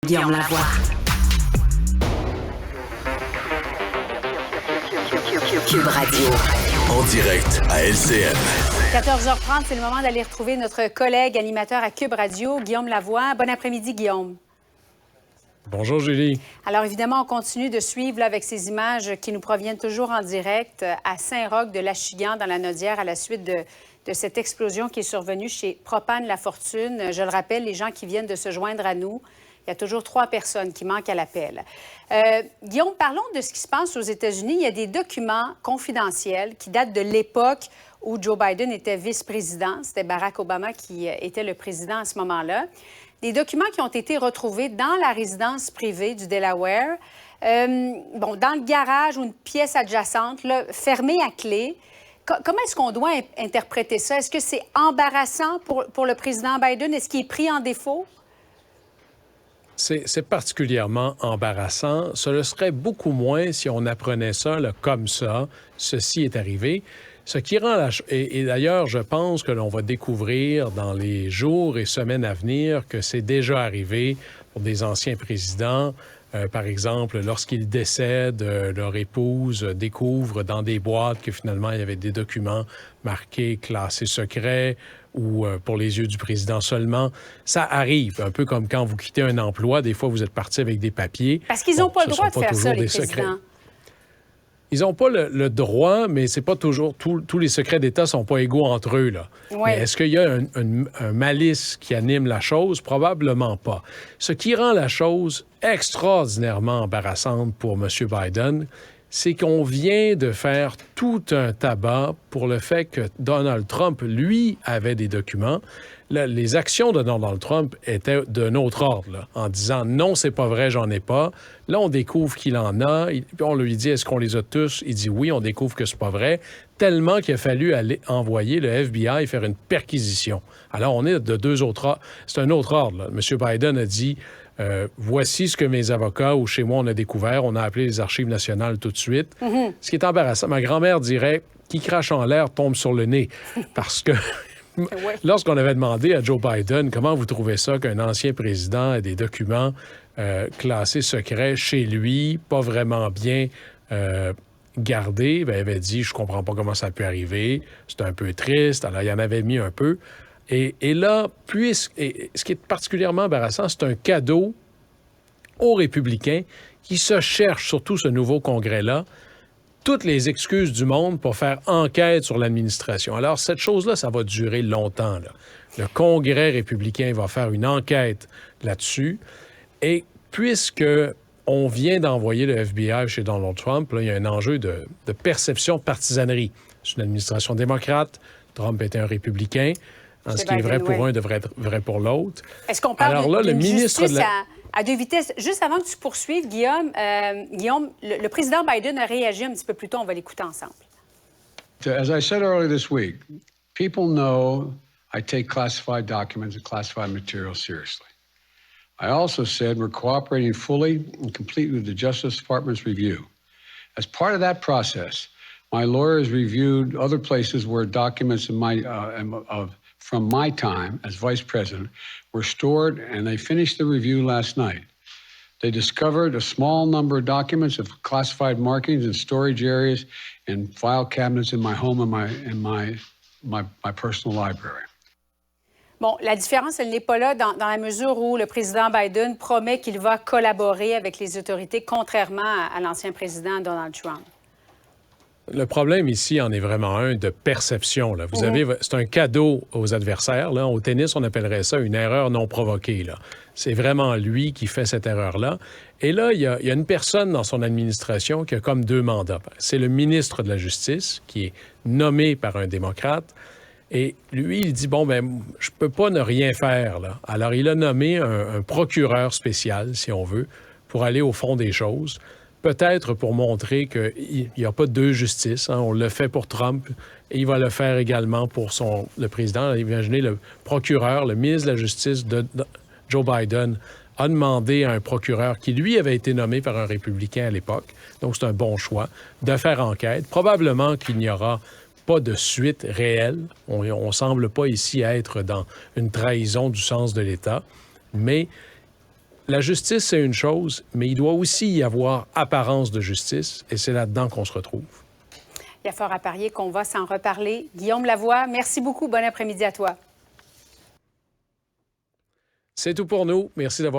Guillaume Lavoie. Cube Radio. En direct à LCN. 14h30, c'est le moment d'aller retrouver notre collègue animateur à Cube Radio, Guillaume Lavoie. Bon après-midi, Guillaume. Bonjour, Julie. Alors, évidemment, on continue de suivre là, avec ces images qui nous proviennent toujours en direct à Saint-Roch de l'Achigan, dans la Nodière, à la suite de cette explosion qui est survenue chez Propane La Fortune. Je le rappelle, les gens qui viennent de se joindre à nous, il y a toujours 3 personnes qui manquent à l'appel. Guillaume, parlons de ce qui se passe aux États-Unis. Il y a des documents confidentiels qui datent de l'époque où Joe Biden était vice-président. C'était Barack Obama qui était le président à ce moment-là. Des documents qui ont été retrouvés dans la résidence privée du Delaware, dans le garage ou une pièce adjacente, là, fermée à clé. Comment est-ce qu'on doit interpréter ça? Est-ce que c'est embarrassant pour le président Biden? Est-ce qu'il est pris en défaut? C'est particulièrement embarrassant. Ce le serait beaucoup moins si on apprenait ça là, comme ça. Ceci est arrivé. Ce qui rend et d'ailleurs, je pense que l'on va découvrir dans les jours et semaines à venir que c'est déjà arrivé pour des anciens présidents. Par exemple, lorsqu'ils décèdent, leur épouse découvre dans des boîtes que finalement, il y avait des documents marqués classés secrets ou pour les yeux du président seulement. Ça arrive, un peu comme quand vous quittez un emploi. Des fois, vous êtes parti avec des papiers. Parce qu'ils n'ont pas le droit de faire ça, les présidents. Ils n'ont pas le droit, mais c'est pas toujours... Tous les secrets d'État sont pas égaux entre eux, là. Oui. Mais est-ce qu'il y a un malice qui anime la chose? Probablement pas. Ce qui rend la chose extraordinairement embarrassante pour M. Biden, c'est qu'on vient de faire tout un tabac pour le fait que Donald Trump, lui, avait des documents. Là, les actions de Donald Trump étaient d'un autre ordre, là, en disant « Non, c'est pas vrai, j'en ai pas ». Là, on découvre qu'il en a. Puis on lui dit « Est-ce qu'on les a tous? » Il dit « Oui, on découvre que c'est pas vrai ». Tellement qu'il a fallu aller envoyer le FBI faire une perquisition. Alors, on est de 2 autres ordres. C'est un autre ordre, là. M. Biden a dit voici ce que mes avocats ou chez moi on a découvert. On a appelé les Archives nationales tout de suite. Mm-hmm. Ce qui est embarrassant. Ma grand-mère dirait qui crache en l'air tombe sur le nez. Parce que lorsqu'on avait demandé à Joe Biden comment vous trouvez ça qu'un ancien président ait des documents classés secrets chez lui, pas vraiment bien gardés, il avait dit je comprends pas comment ça a pu arriver. C'est un peu triste. Alors, il en avait mis un peu. Et là, ce qui est particulièrement embarrassant, c'est un cadeau aux républicains qui se cherchent, surtout ce nouveau congrès-là, toutes les excuses du monde pour faire enquête sur l'administration. Alors, cette chose-là, ça va durer longtemps, là. Le Congrès républicain va faire une enquête là-dessus. Et puisque on vient d'envoyer le FBI chez Donald Trump, là, il y a un enjeu de perception de partisanerie. C'est une administration démocrate. Trump était un républicain. Ce qui est vrai pour un devrait être vrai pour l'autre. Est-ce qu'on parle d'une justice à 2 vitesses? Juste avant que tu poursuives, Guillaume, le président Biden a réagi un petit peu plus tôt. On va l'écouter ensemble. As I said earlier this week, people know I take classified documents and classified material seriously. I also said we're cooperating fully and completely with the Justice Department's review. As part of that process, my lawyers reviewed other places where documents from my time as vice president were stored, and they finished the review last night. They discovered a small number of documents of classified markings in storage areas and file cabinets in my home and my personal library. Bon, la différence, elle n'est pas là dans la mesure où le président Biden promet qu'il va collaborer avec les autorités, contrairement à l'ancien président Donald Trump. Le problème ici en est vraiment un de perception. Là. Vous avez, c'est un cadeau aux adversaires. Là. Au tennis, on appellerait ça une erreur non provoquée. Là. C'est vraiment lui qui fait cette erreur-là. Et là, il y a une personne dans son administration qui a comme 2 mandats. C'est le ministre de la Justice, qui est nommé par un démocrate. Et lui, il dit, je peux pas ne rien faire. Là. Alors, il a nommé un procureur spécial, si on veut, pour aller au fond des choses. Peut-être pour montrer qu'il n'y a pas 2 justices. Hein. On le fait pour Trump et il va le faire également pour le président. Imaginez, le procureur, le ministre de la Justice de Joe Biden a demandé à un procureur qui, lui, avait été nommé par un républicain à l'époque, donc c'est un bon choix, de faire enquête. Probablement qu'il n'y aura pas de suite réelle. On ne semble pas ici être dans une trahison du sens de l'État, mais La justice, c'est une chose, mais il doit aussi y avoir apparence de justice, et c'est là-dedans qu'on se retrouve. Il y a fort à parier qu'on va s'en reparler. Guillaume Lavoie, merci beaucoup. Bon après-midi à toi. C'est tout pour nous. Merci d'avoir